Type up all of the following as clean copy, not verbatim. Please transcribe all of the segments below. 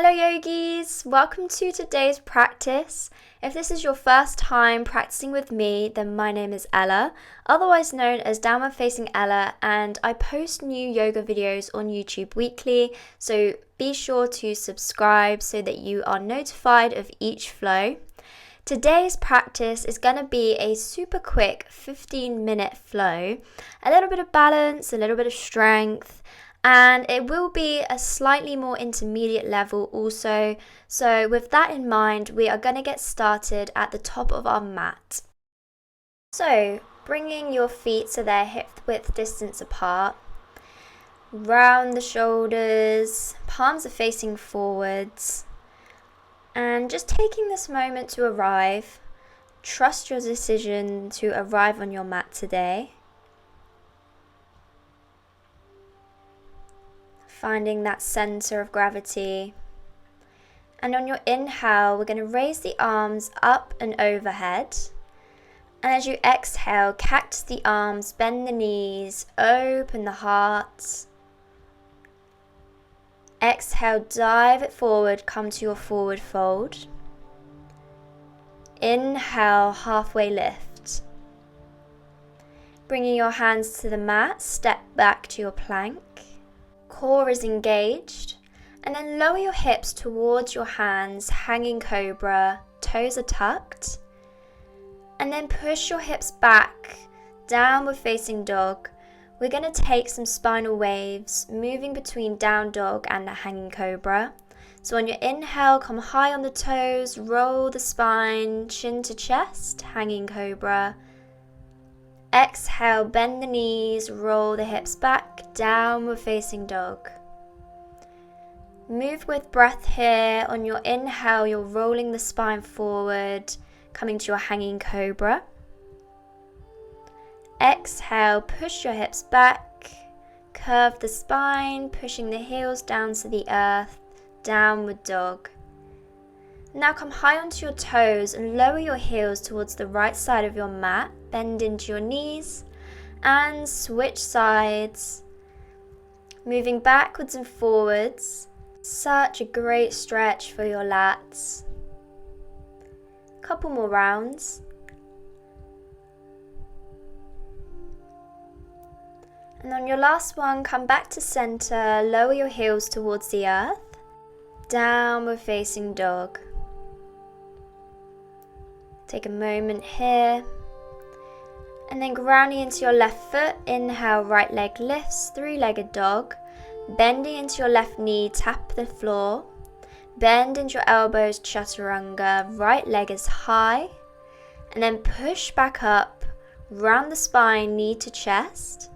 Hello yogis, welcome to today's practice. If this is your first time practicing with me, then my name is Ella, otherwise known as Downward Facing Ella, and I post new yoga videos on YouTube weekly, so be sure to subscribe so that you are notified of each flow. Today's practice is going to be a super quick 15-minute flow, a little bit of balance, a little bit of strength, and it will be a slightly more intermediate level also. So with that in mind, we are going to get started at the top of our mat. So bringing your feet so they're hip width distance apart, round the shoulders, palms are facing forwards, and just taking this moment to arrive. Trust your decision to arrive on your mat today. Finding that center of gravity. And on your inhale, we're going to raise the arms up and overhead. And as you exhale, cactus the arms, bend the knees, open the heart. Exhale, dive it forward, come to your forward fold. Inhale, halfway lift. Bringing your hands to the mat, step back to your plank. Core is engaged, and then lower your hips towards your hands, hanging cobra, toes are tucked, and then push your hips back, downward facing dog. We're going to take some spinal waves, moving between down dog and a hanging cobra. So on your inhale, come high on the toes, roll the spine, chin to chest, hanging cobra. Exhale, bend the knees, roll the hips back, downward facing dog. Move with breath here. On your inhale, you're rolling the spine forward, coming to your hanging cobra. Exhale, push your hips back, curve the spine, pushing the heels down to the earth, downward dog. Now come high onto your toes and lower your heels towards the right side of your mat. Bend into your knees and switch sides. Moving backwards and forwards. Such a great stretch for your lats. Couple more rounds. And on your last one, come back to center, lower your heels towards the earth. Downward facing dog. Take a moment here. And then grounding into your left foot, inhale, right leg lifts, three-legged dog. Bending into your left knee, tap the floor. Bend into your elbows, chaturanga, right leg is high. And then push back up, round the spine, knee to chest.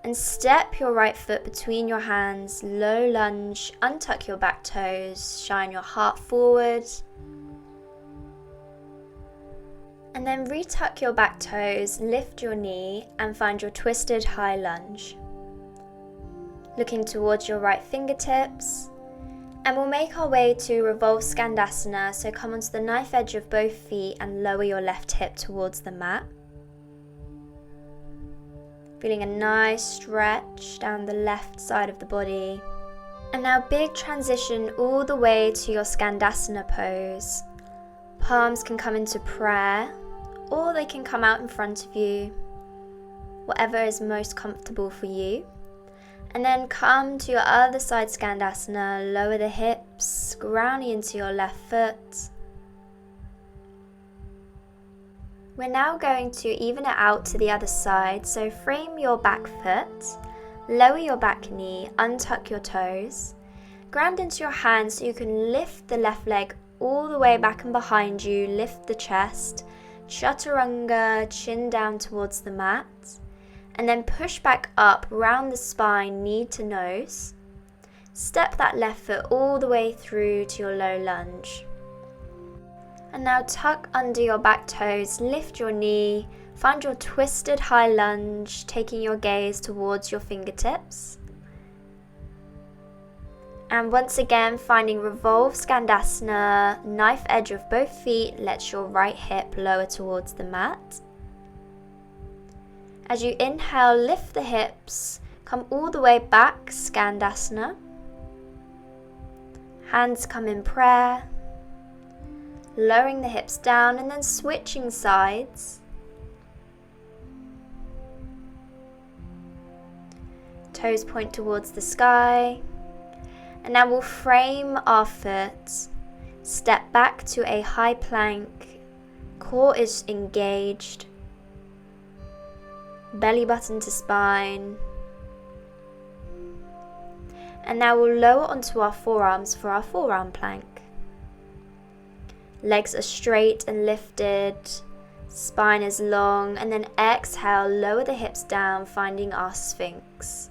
And step your right foot between your hands, low lunge, untuck your back toes, shine your heart forward. And then retuck your back toes, lift your knee and find your twisted high lunge. Looking towards your right fingertips. And we'll make our way to Revolve Skandasana, so come onto the knife edge of both feet and lower your left hip towards the mat. Feeling a nice stretch down the left side of the body. And now big transition all the way to your Skandasana pose. Palms can come into prayer, or they can come out in front of you, whatever is most comfortable for you. And then come to your other side Skandasana, lower the hips, grounding into your left foot. We're now going to even it out to the other side, so frame your back foot, lower your back knee, untuck your toes, ground into your hands so you can lift the left leg all the way back and behind you, lift the chest, chaturanga, chin down towards the mat, and then push back up, round the spine, knee to nose. Step that left foot all the way through to your low lunge. And now tuck under your back toes, lift your knee, find your twisted high lunge, taking your gaze towards your fingertips. And once again, finding Revolve Skandasana, knife edge of both feet, let your right hip lower towards the mat. As you inhale, lift the hips, come all the way back, Skandasana. Hands come in prayer, lowering the hips down and then switching sides. Toes point towards the sky. And now we'll frame our foot, step back to a high plank, core is engaged, belly button to spine. And now we'll lower onto our forearms for our forearm plank. Legs are straight and lifted, spine is long, and then exhale, lower the hips down, finding our Sphinx.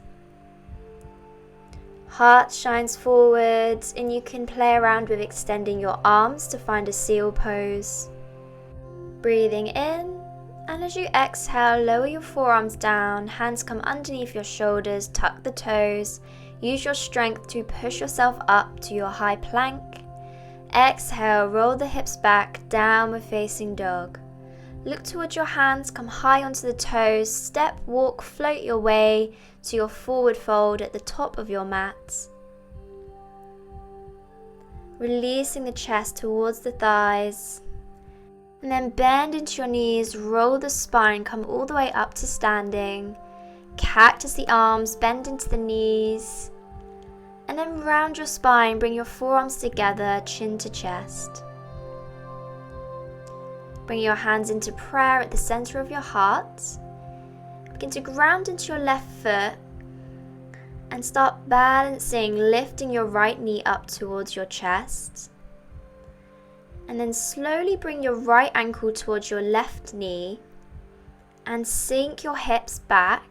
Heart shines forwards, and you can play around with extending your arms to find a seal pose. Breathing in, and as you exhale, lower your forearms down, hands come underneath your shoulders, tuck the toes, use your strength to push yourself up to your high plank. Exhale, roll the hips back, downward facing dog. Look towards your hands, come high onto the toes, step, walk, float your way to your forward fold at the top of your mat. Releasing the chest towards the thighs. And then bend into your knees, roll the spine, come all the way up to standing. Cactus the arms, bend into the knees. And then round your spine, bring your forearms together, chin to chest. Bring your hands into prayer at the center of your heart. Begin to ground into your left foot and start balancing, lifting your right knee up towards your chest. And then slowly bring your right ankle towards your left knee and sink your hips back,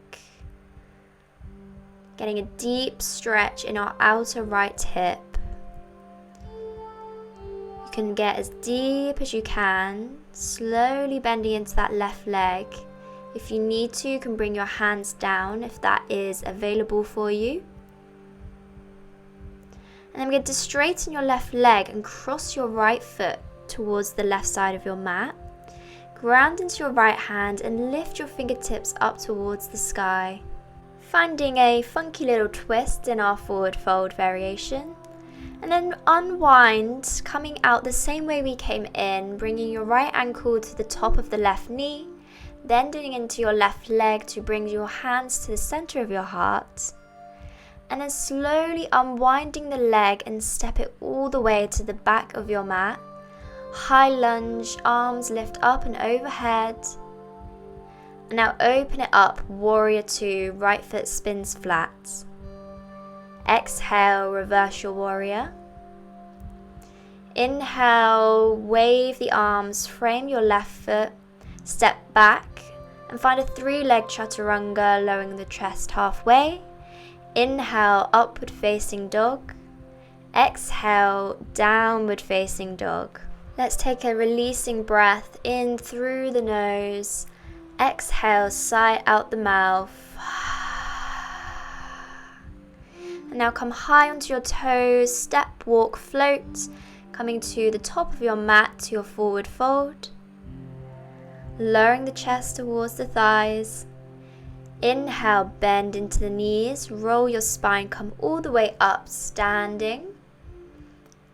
getting a deep stretch in our outer right hip. You can get as deep as you can, slowly bending into that left leg. If you need to, you can bring your hands down if that is available for you. And then begin to straighten your left leg and cross your right foot towards the left side of your mat. Ground into your right hand and lift your fingertips up towards the sky. Finding a funky little twist in our forward fold variation. And then unwind, coming out the same way we came in, bringing your right ankle to the top of the left knee, bending into your left leg to bring your hands to the center of your heart, and then slowly unwinding the leg and step it all the way to the back of your mat. High lunge, arms lift up and overhead. And now open it up, warrior two, right foot spins flat. Exhale, reverse your warrior. Inhale, wave the arms, frame your left foot, step back and find a three-leg chaturanga, lowering the chest halfway. Inhale, upward facing dog. Exhale, downward facing dog. Let's take a releasing breath in through the nose. Exhale, sigh out the mouth. And now come high onto your toes, step, walk, float, coming to the top of your mat to your forward fold. Lowering the chest towards the thighs. Inhale, bend into the knees, roll your spine, come all the way up, standing.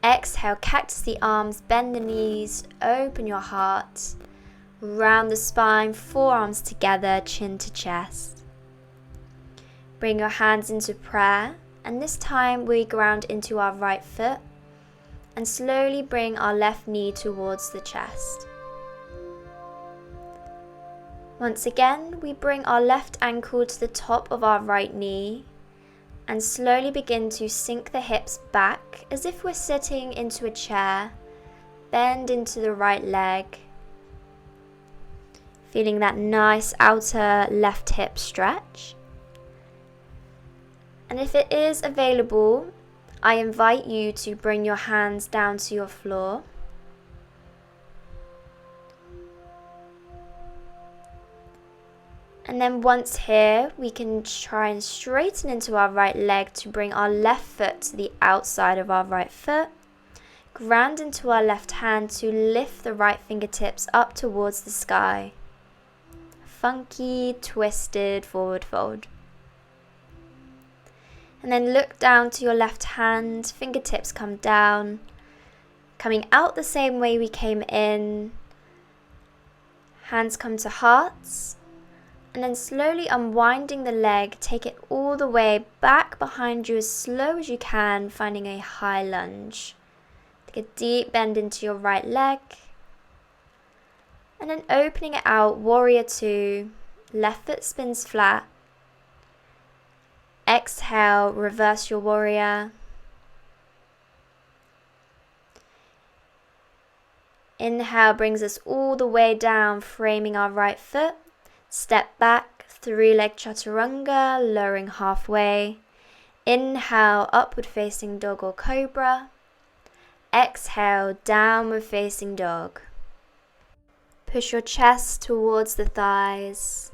Exhale, cactus the arms, bend the knees, open your heart. Round the spine, forearms together, chin to chest. Bring your hands into prayer, and this time we ground into our right foot and slowly bring our left knee towards the chest. Once again, we bring our left ankle to the top of our right knee and slowly begin to sink the hips back as if we're sitting into a chair. Bend into the right leg. Feeling that nice outer left hip stretch. And if it is available, I invite you to bring your hands down to your floor. And then once here, we can try and straighten into our right leg to bring our left foot to the outside of our right foot. Ground into our left hand to lift the right fingertips up towards the sky. Funky, twisted forward fold. And then look down to your left hand, fingertips come down, coming out the same way we came in. Hands come to hearts, and then slowly unwinding the leg, take it all the way back behind you as slow as you can, finding a high lunge. Take a deep bend into your right leg, and then opening it out, warrior two, left foot spins flat. Exhale, reverse your warrior. Inhale brings us all the way down, framing our right foot. Step back, three-leg chaturanga, lowering halfway. Inhale, upward facing dog or cobra. Exhale, downward facing dog. Push your chest towards the thighs.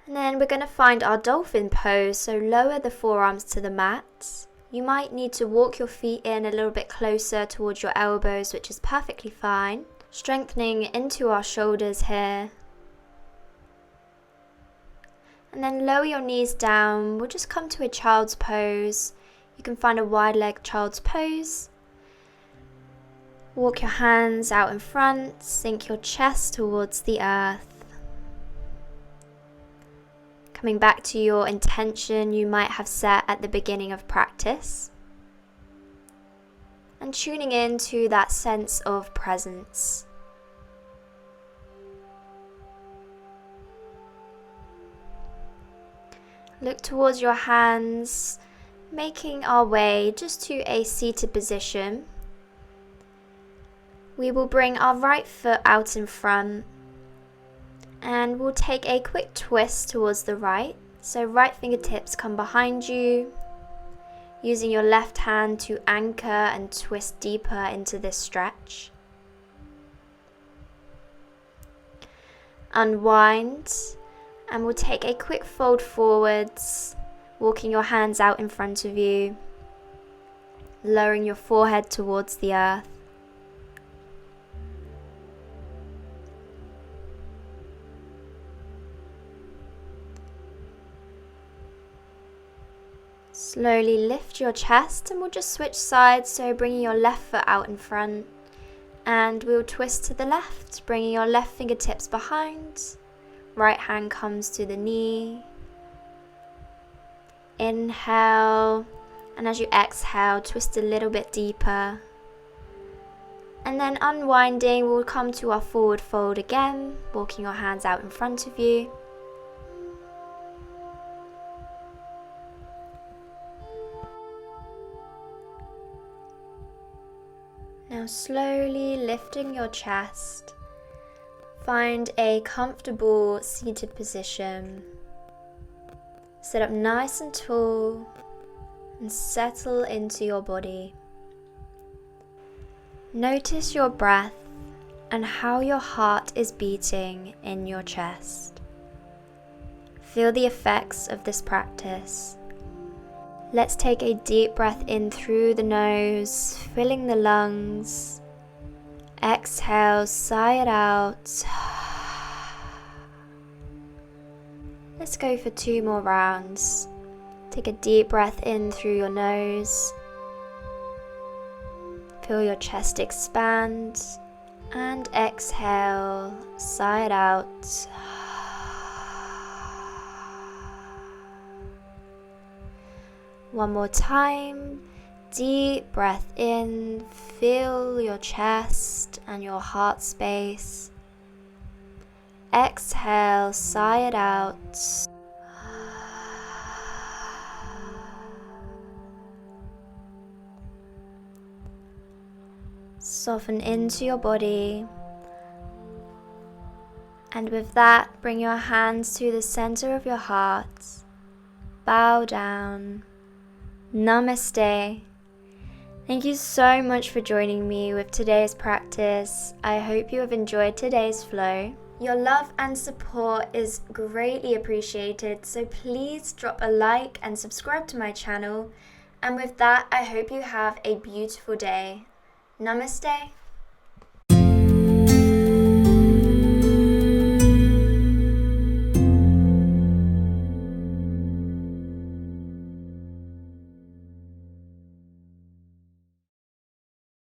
And then we're going to find our dolphin pose, so lower the forearms to the mat. You might need to walk your feet in a little bit closer towards your elbows, which is perfectly fine. Strengthening into our shoulders here. And then lower your knees down. We'll just come to a child's pose. You can find a wide leg child's pose. Walk your hands out in front, sink your chest towards the earth. Coming back to your intention you might have set at the beginning of practice. And tuning into that sense of presence. Look towards your hands, making our way just to a seated position. We will bring our right foot out in front and we'll take a quick twist towards the right. So right fingertips come behind you, using your left hand to anchor and twist deeper into this stretch. Unwind, and we'll take a quick fold forwards, walking your hands out in front of you, lowering your forehead towards the earth. Slowly lift your chest and we'll just switch sides, so bringing your left foot out in front and we'll twist to the left, bringing your left fingertips behind, right hand comes to the knee. Inhale, and as you exhale, twist a little bit deeper. And then unwinding, we'll come to our forward fold again, walking your hands out in front of you. Now slowly lifting your chest, find a comfortable seated position. Sit up nice and tall and settle into your body. Notice your breath and how your heart is beating in your chest. Feel the effects of this practice. Let's take a deep breath in through the nose, filling the lungs. Exhale, sigh it out. Let's go for 2 more rounds. Take a deep breath in through your nose. Feel your chest expand. And exhale, sigh it out. One more time, deep breath in, feel your chest and your heart space. Exhale, sigh it out. Soften into your body. And with that, bring your hands to the center of your heart. Bow down. Namaste. Thank you so much for joining me with today's practice. I hope you have enjoyed today's flow. Your love and support is greatly appreciated, so please drop a like and subscribe to my channel. And with that, I hope you have a beautiful day. Namaste.